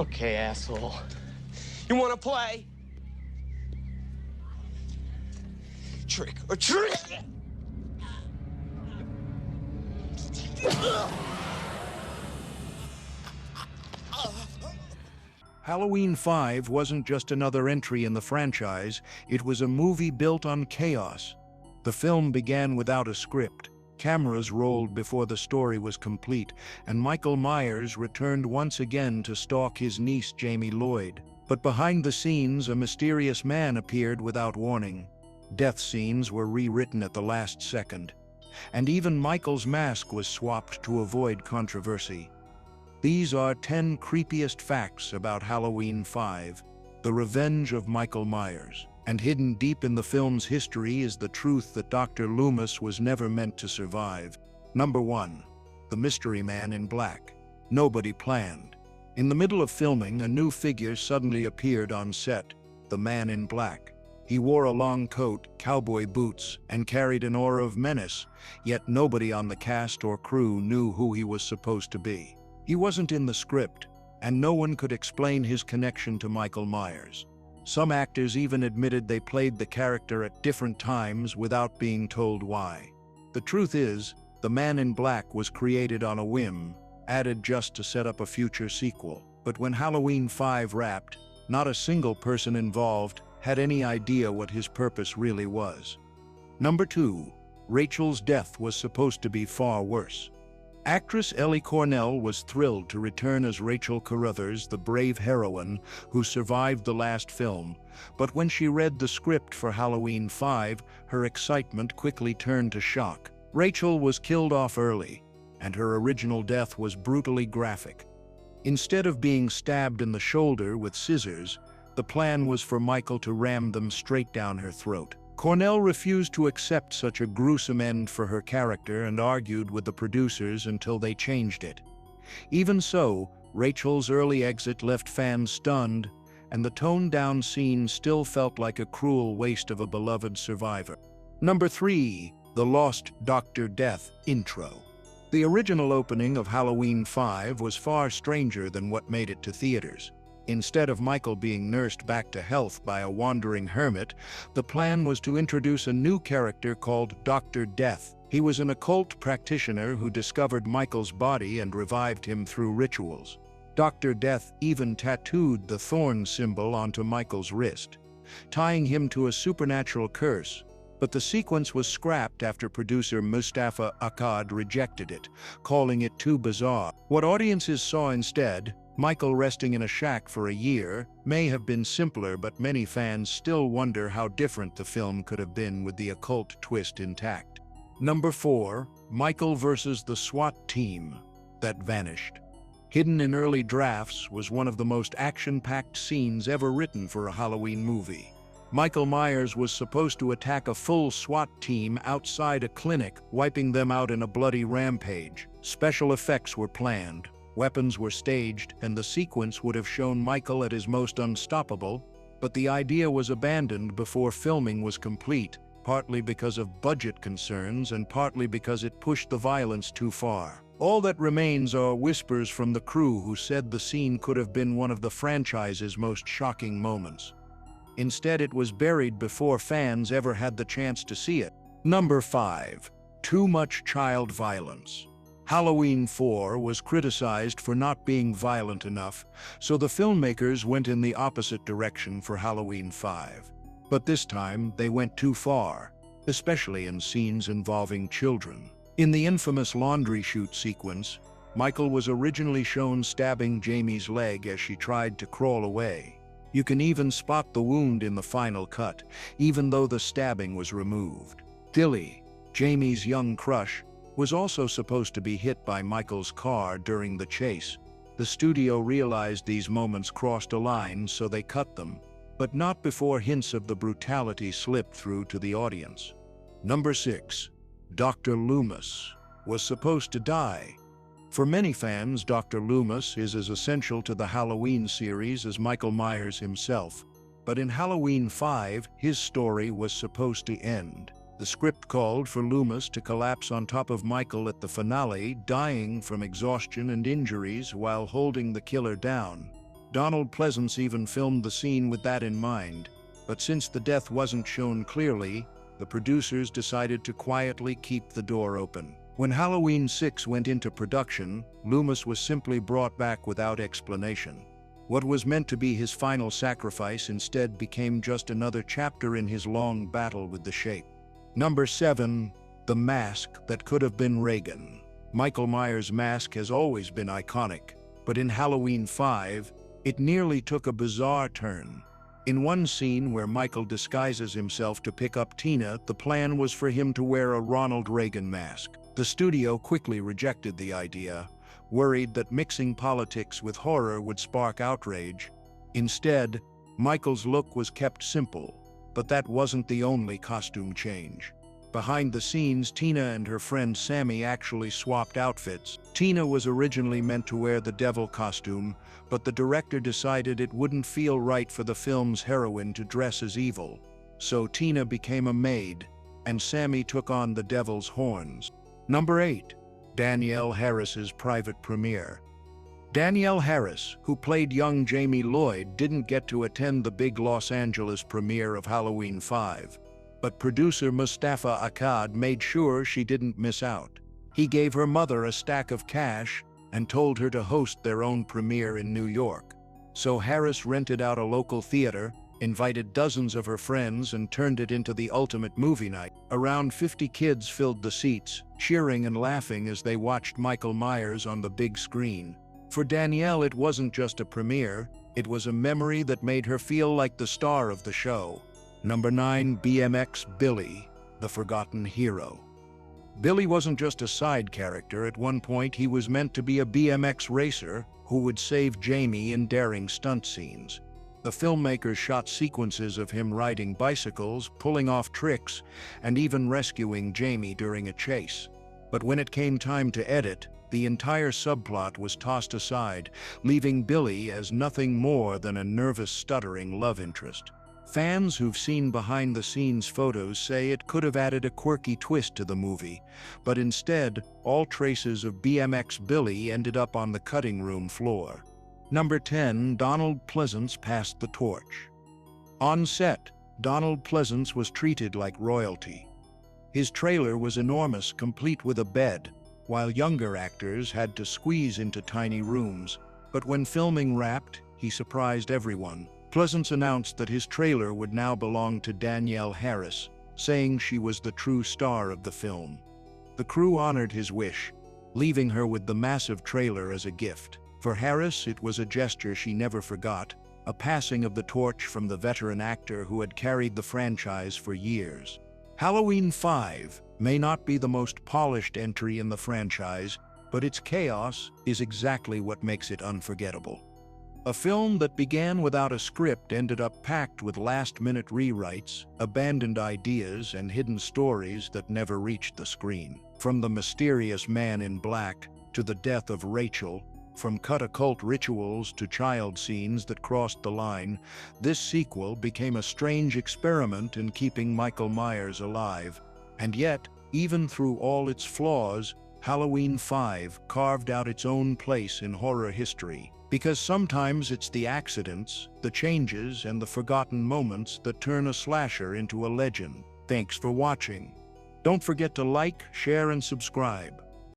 Okay, asshole. You wanna play? Trick or treat! Halloween 5 wasn't just another entry in the franchise, it was a movie built on chaos. The film began without a script. Cameras rolled before the story was complete, and Michael Myers returned once again to stalk his niece Jamie Lloyd. But behind the scenes, a mysterious man appeared without warning. Death scenes were rewritten at the last second, and even Michael's mask was swapped to avoid controversy. These are 10 creepiest facts about Halloween 5, the revenge of Michael Myers. And hidden deep in the film's history is the truth that Dr. Loomis was never meant to survive. Number 1. The Mystery Man in Black. Nobody planned. In the middle of filming, a new figure suddenly appeared on set, the Man in Black. He wore a long coat, cowboy boots, and carried an aura of menace, yet nobody on the cast or crew knew who he was supposed to be. He wasn't in the script, and no one could explain his connection to Michael Myers. Some actors even admitted they played the character at different times without being told why. The truth is, the Man in Black was created on a whim, added just to set up a future sequel. But when Halloween 5 wrapped, not a single person involved had any idea what his purpose really was. Number 2. Rachel's death was supposed to be far worse. Actress Ellie Cornell was thrilled to return as Rachel Carruthers, the brave heroine who survived the last film, but when she read the script for Halloween 5, her excitement quickly turned to shock. Rachel was killed off early, and her original death was brutally graphic. Instead of being stabbed in the shoulder with scissors, the plan was for Michael to ram them straight down her throat. Cornell refused to accept such a gruesome end for her character and argued with the producers until they changed it. Even so, Rachel's early exit left fans stunned, and the toned-down scene still felt like a cruel waste of a beloved survivor. Number 3. The Lost Dr. Death intro. The original opening of Halloween 5 was far stranger than what made it to theaters. Instead of Michael being nursed back to health by a wandering hermit, the plan was to introduce a new character called Dr. Death. He was an occult practitioner who discovered Michael's body and revived him through rituals. Dr. Death even tattooed the thorn symbol onto Michael's wrist, tying him to a supernatural curse. But the sequence was scrapped after producer Mustafa Akkad rejected it, calling it too bizarre. What audiences saw instead, Michael resting in a shack for a year, may have been simpler, but many fans still wonder how different the film could have been with the occult twist intact. Number 4. Michael versus the SWAT team that vanished. Hidden in early drafts was one of the most action-packed scenes ever written for a Halloween movie. Michael Myers was supposed to attack a full SWAT team outside a clinic, wiping them out in a bloody rampage. Special effects were planned. Weapons were staged, and the sequence would have shown Michael at his most unstoppable, but the idea was abandoned before filming was complete, partly because of budget concerns and partly because it pushed the violence too far. All that remains are whispers from the crew who said the scene could have been one of the franchise's most shocking moments. Instead, it was buried before fans ever had the chance to see it. Number 5. Too much child violence. Halloween 4 was criticized for not being violent enough, so the filmmakers went in the opposite direction for Halloween 5. But this time, they went too far, especially in scenes involving children. In the infamous laundry chute sequence, Michael was originally shown stabbing Jamie's leg as she tried to crawl away. You can even spot the wound in the final cut, even though the stabbing was removed. Tilly, Jamie's young crush, was also supposed to be hit by Michael's car during the chase. The studio realized these moments crossed a line, so they cut them, but not before hints of the brutality slipped through to the audience. Number 6. Dr. Loomis was supposed to die. For many fans, Dr. Loomis is as essential to the Halloween series as Michael Myers himself. But in Halloween 5, his story was supposed to end. The script called for Loomis to collapse on top of Michael at the finale, dying from exhaustion and injuries while holding the killer down. Donald Pleasance even filmed the scene with that in mind, but since the death wasn't shown clearly, the producers decided to quietly keep the door open. When Halloween 6 went into production, Loomis was simply brought back without explanation. What was meant to be his final sacrifice instead became just another chapter in his long battle with the Shape. Number 7. The Mask That Could Have Been Reagan. Michael Myers' mask has always been iconic, but in Halloween 5, it nearly took a bizarre turn. In one scene where Michael disguises himself to pick up Tina, the plan was for him to wear a Ronald Reagan mask. The studio quickly rejected the idea, worried that mixing politics with horror would spark outrage. Instead, Michael's look was kept simple, but that wasn't the only costume change. Behind the scenes, Tina and her friend Sammy actually swapped outfits. Tina was originally meant to wear the devil costume, but the director decided it wouldn't feel right for the film's heroine to dress as evil. So Tina became a maid, and Sammy took on the devil's horns. Number 8. Danielle Harris's private premiere. Danielle Harris, who played young Jamie Lloyd, didn't get to attend the big Los Angeles premiere of Halloween 5. But producer Mustafa Akkad made sure she didn't miss out. He gave her mother a stack of cash and told her to host their own premiere in New York. So Harris rented out a local theater, invited dozens of her friends, and turned it into the ultimate movie night. Around 50 kids filled the seats, cheering and laughing as they watched Michael Myers on the big screen. For Danielle, it wasn't just a premiere, it was a memory that made her feel like the star of the show. Number 9. BMX Billy, the Forgotten Hero. Billy wasn't just a side character. At one point, he was meant to be a BMX racer who would save Jamie in daring stunt scenes. The filmmakers shot sequences of him riding bicycles, pulling off tricks, and even rescuing Jamie during a chase. But when it came time to edit, the entire subplot was tossed aside, leaving Billy as nothing more than a nervous, stuttering love interest. Fans who've seen behind-the-scenes photos say it could have added a quirky twist to the movie, but instead, all traces of BMX Billy ended up on the cutting room floor. Number 10. Donald Pleasance passed the torch. On set, Donald Pleasance was treated like royalty. His trailer was enormous, complete with a bed, while younger actors had to squeeze into tiny rooms. But when filming wrapped, he surprised everyone. Pleasance announced that his trailer would now belong to Danielle Harris, saying she was the true star of the film. The crew honored his wish, leaving her with the massive trailer as a gift. For Harris, it was a gesture she never forgot, a passing of the torch from the veteran actor who had carried the franchise for years. Halloween 5 may not be the most polished entry in the franchise, but its chaos is exactly what makes it unforgettable. A film that began without a script ended up packed with last-minute rewrites, abandoned ideas, and hidden stories that never reached the screen. From the mysterious man in black to the death of Rachel, from cut occult rituals to child scenes that crossed the line, this sequel became a strange experiment in keeping Michael Myers alive. And yet, even through all its flaws, Halloween 5 carved out its own place in horror history. Because sometimes it's the accidents, the changes, and the forgotten moments that turn a slasher into a legend. Thanks for watching. Don't forget to like, share, and subscribe.